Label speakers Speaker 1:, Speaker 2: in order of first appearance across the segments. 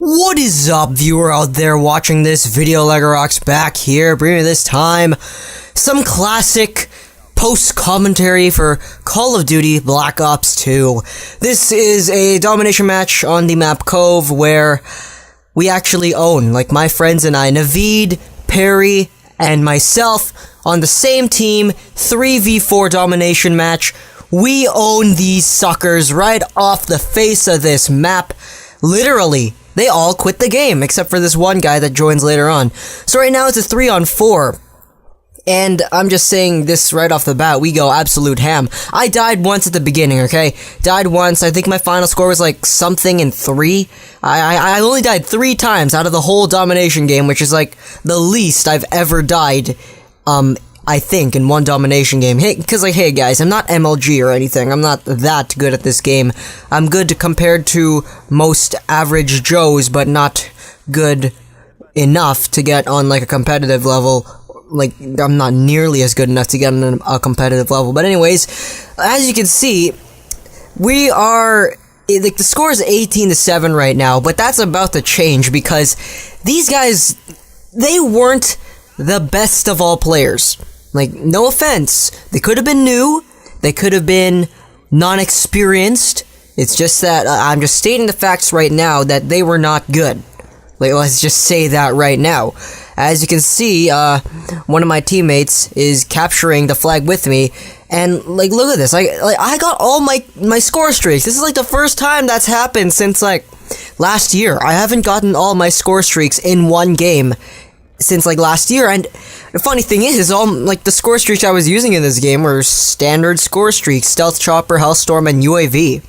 Speaker 1: What is up, viewer out there watching this video? Legorox back here, bringing this time some classic post-commentary for Call of Duty Black Ops 2. This is a domination match on the map Cove where we actually own, like my friends and I, Naveed, Perry, and myself on the same team, 3v4 domination match. We own these suckers right off the face of this map. Literally. They all quit the game, except for this one guy that joins later on. So right now it's a 3-on-4. And I'm just saying this right off the bat, we go absolute ham. I died once at the beginning, okay? Died once. I think my final score was like something in 3. I only died 3 times out of the whole domination game, which is like the least I've ever died, I think, in one domination game. Hey, because like, hey guys, I'm not MLG or anything. I'm not that good at this game. I'm good compared to most average Joes, but not good enough to get on like a competitive level. Like, I'm not nearly as good enough to get on a competitive level. But anyways, as you can see, we are, like, the score is 18-7 right now, but that's about to change because these guys, they weren't the best of all players. Like, no offense, they could have been new, they could have been non-experienced. It's just that I'm just stating the facts right now that they were not good. Like, let's just say that right now. As you can see, one of my teammates is capturing the flag with me, and like, look at this. I got all my score streaks. This is like the first time that's happened since like last year. I haven't gotten all my score streaks in one game since like last year, and the funny thing is all like the score streaks I was using in this game were standard score streaks: Stealth Chopper, Hellstorm, and UAV.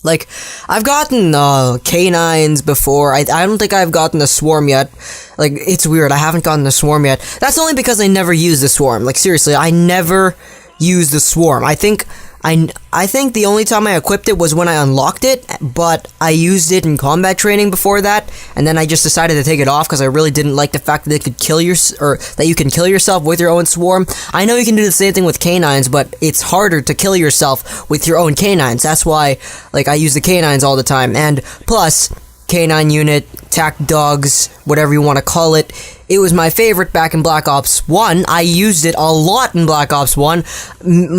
Speaker 1: Like, I've gotten K9s before. I don't think I've gotten the Swarm yet. Like, it's weird, I haven't gotten the Swarm yet. That's only because I never used the Swarm. Like, seriously, I never used the Swarm. I think the only time I equipped it was when I unlocked it, but I used it in combat training before that, and then I just decided to take it off because I really didn't like the fact that it could kill that you can kill yourself with your own Swarm. I know you can do the same thing with K9s, but it's harder to kill yourself with your own K9s. That's why, like, I use the K9s all the time. And plus, K9 unit, tac dogs, whatever you want to call it. It was my favorite back in Black Ops 1. I used it a lot in Black Ops 1.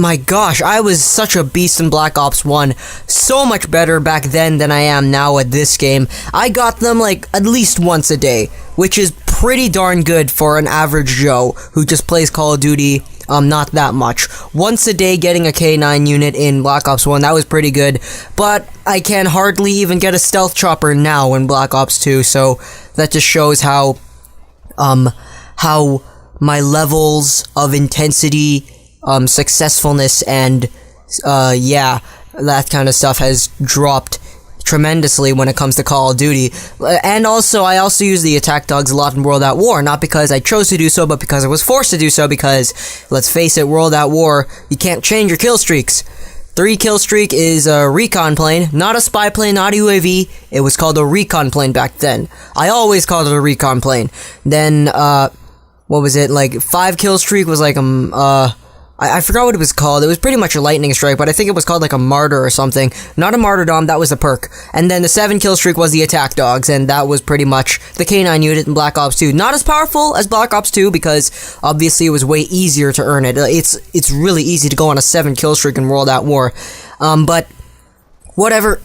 Speaker 1: My gosh, I was such a beast in Black Ops 1. So much better back then than I am now at this game. I got them like at least once a day, which is pretty darn good for an average Joe who just plays Call of Duty not that much. Once a day getting a K9 unit in Black Ops 1, that was pretty good, but I can hardly even get a Stealth Chopper now in Black Ops 2, so that just shows how my levels of intensity, successfulness, and, yeah, that kind of stuff has dropped tremendously when it comes to Call of Duty. And also, I also use the attack dogs a lot in World at War, not because I chose to do so, but because I was forced to do so, because, let's face it, World at War, you can't change your kill streaks. 3 kill streak is a recon plane, not a spy plane, not a UAV. It was called a recon plane back then. I always called it a recon plane. Then, what was it, like, 5 kill streak was like, I forgot what it was called. It was pretty much a lightning strike, but I think it was called like a martyr or something. Not a martyrdom, that was the perk. And then the 7 kill streak was the attack dogs, and that was pretty much the K9 unit in Black Ops 2. Not as powerful as Black Ops 2, because obviously it was way easier to earn it. It's really easy to go on a 7 kill streak in World at War. But whatever.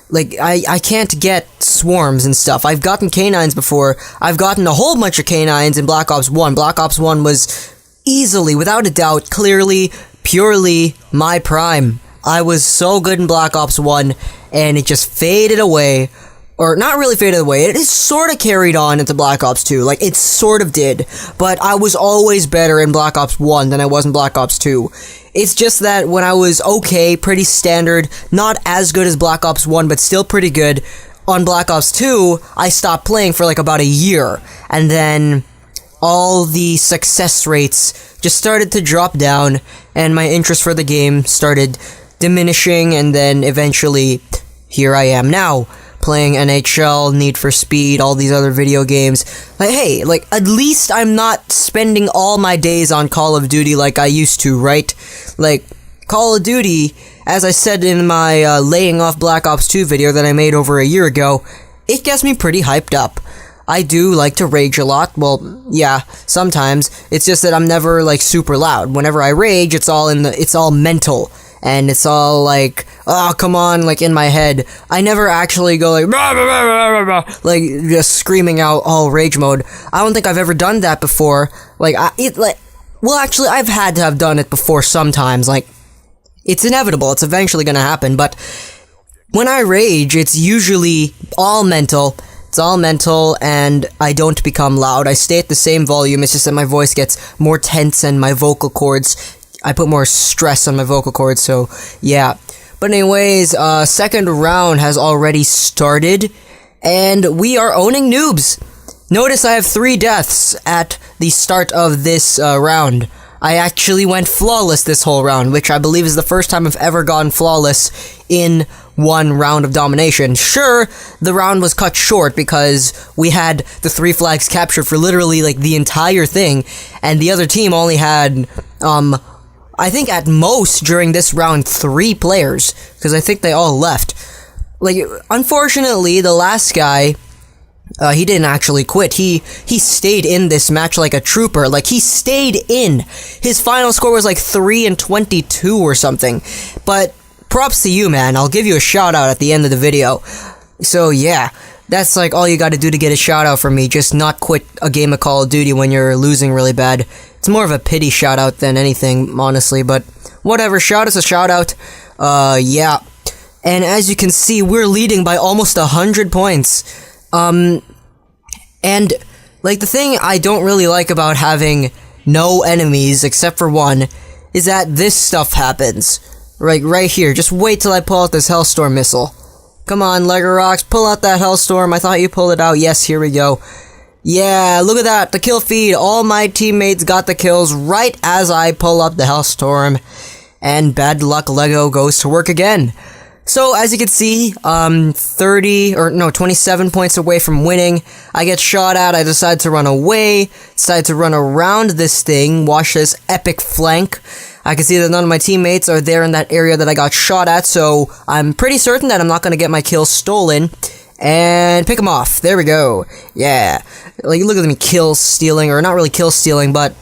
Speaker 1: Like, I can't get Swarms and stuff. I've gotten K9s before. I've gotten a whole bunch of K9s in Black Ops 1. Black Ops 1 was easily, without a doubt, clearly, purely my prime. I was so good in Black Ops 1, and it just faded away. Or, not really faded away, it sort of carried on into Black Ops 2. Like, it sort of did. But I was always better in Black Ops 1 than I was in Black Ops 2. It's just that when I was okay, pretty standard, not as good as Black Ops 1, but still pretty good, on Black Ops 2, I stopped playing for like about a year. And then all the success rates just started to drop down, and my interest for the game started diminishing, and then eventually, here I am now, playing NHL, Need for Speed, all these other video games. Like, hey, like, at least I'm not spending all my days on Call of Duty like I used to, right? Like, Call of Duty, as I said in my laying off Black Ops 2 video that I made over a year ago, it gets me pretty hyped up. I do like to rage a lot. Well, yeah, sometimes. It's just that I'm never, like, super loud. Whenever I rage, it's all mental. And it's all, like, oh, come on, like, in my head. I never actually go, like, rah, rah, rah, rah, rah, like, just screaming out all rage mode. I don't think I've ever done that before. Like, well, actually, I've had to have done it before sometimes. Like, it's inevitable. It's eventually gonna happen. But when I rage, it's usually all mental. It's all mental, and I don't become loud. I stay at the same volume. It's just that my voice gets more tense, and my vocal cords, I put more stress on my vocal cords, so yeah. But anyways, second round has already started, and we are owning noobs. Notice I have 3 deaths at the start of this round. I actually went flawless this whole round, which I believe is the first time I've ever gone flawless in one round of domination. Sure, the round was cut short because we had the 3 flags captured for literally, like, the entire thing, and the other team only had, I think at most during this round 3 players, because I think they all left. Like, unfortunately, the last guy, he didn't actually quit. He stayed in this match like a trooper. Like, he stayed in. His final score was like 3-22 or something. But props to you, man. I'll give you a shout out at the end of the video. So yeah, that's like all you gotta do to get a shout out from me. Just not quit a game of Call of Duty when you're losing really bad. It's more of a pity shout out than anything, honestly, but whatever. Shout out's a shout out. Yeah. And as you can see, we're leading by almost 100 points. And, like, the thing I don't really like about having no enemies, except for one, is that this stuff happens. Right here. Just wait till I pull out this Hellstorm missile. Come on, Lego Rocks, pull out that Hellstorm. I thought you pulled it out. Yes, here we go. Yeah, look at that, the kill feed. All my teammates got the kills right as I pull up the Hellstorm. And bad luck Lego goes to work again. So, as you can see, 27 points away from winning. I get shot at, I decide to run away, decide to run around this thing, watch this epic flank. I can see that none of my teammates are there in that area that I got shot at, so I'm pretty certain that I'm not gonna get my kill stolen. And pick them off. There we go. Yeah. Like, look at me kill stealing, or not really kill stealing, but,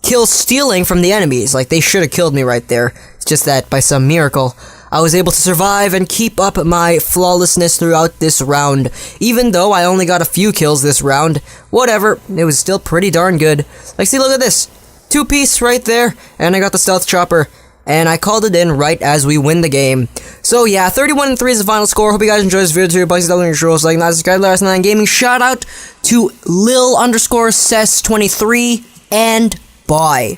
Speaker 1: kill stealing from the enemies. Like, they should have killed me right there. It's just that, by some miracle, I was able to survive and keep up my flawlessness throughout this round. Even though I only got a few kills this round, whatever, it was still pretty darn good. Like, see, look at this. 2-piece right there, and I got the stealth chopper, and I called it in right as we win the game. So yeah, 31-3 is the final score. Hope you guys enjoyed this video. Bugsy doubling your trolls, like, not subscribe, last 9 gaming. Shout out to Lil_Cess23, and bye.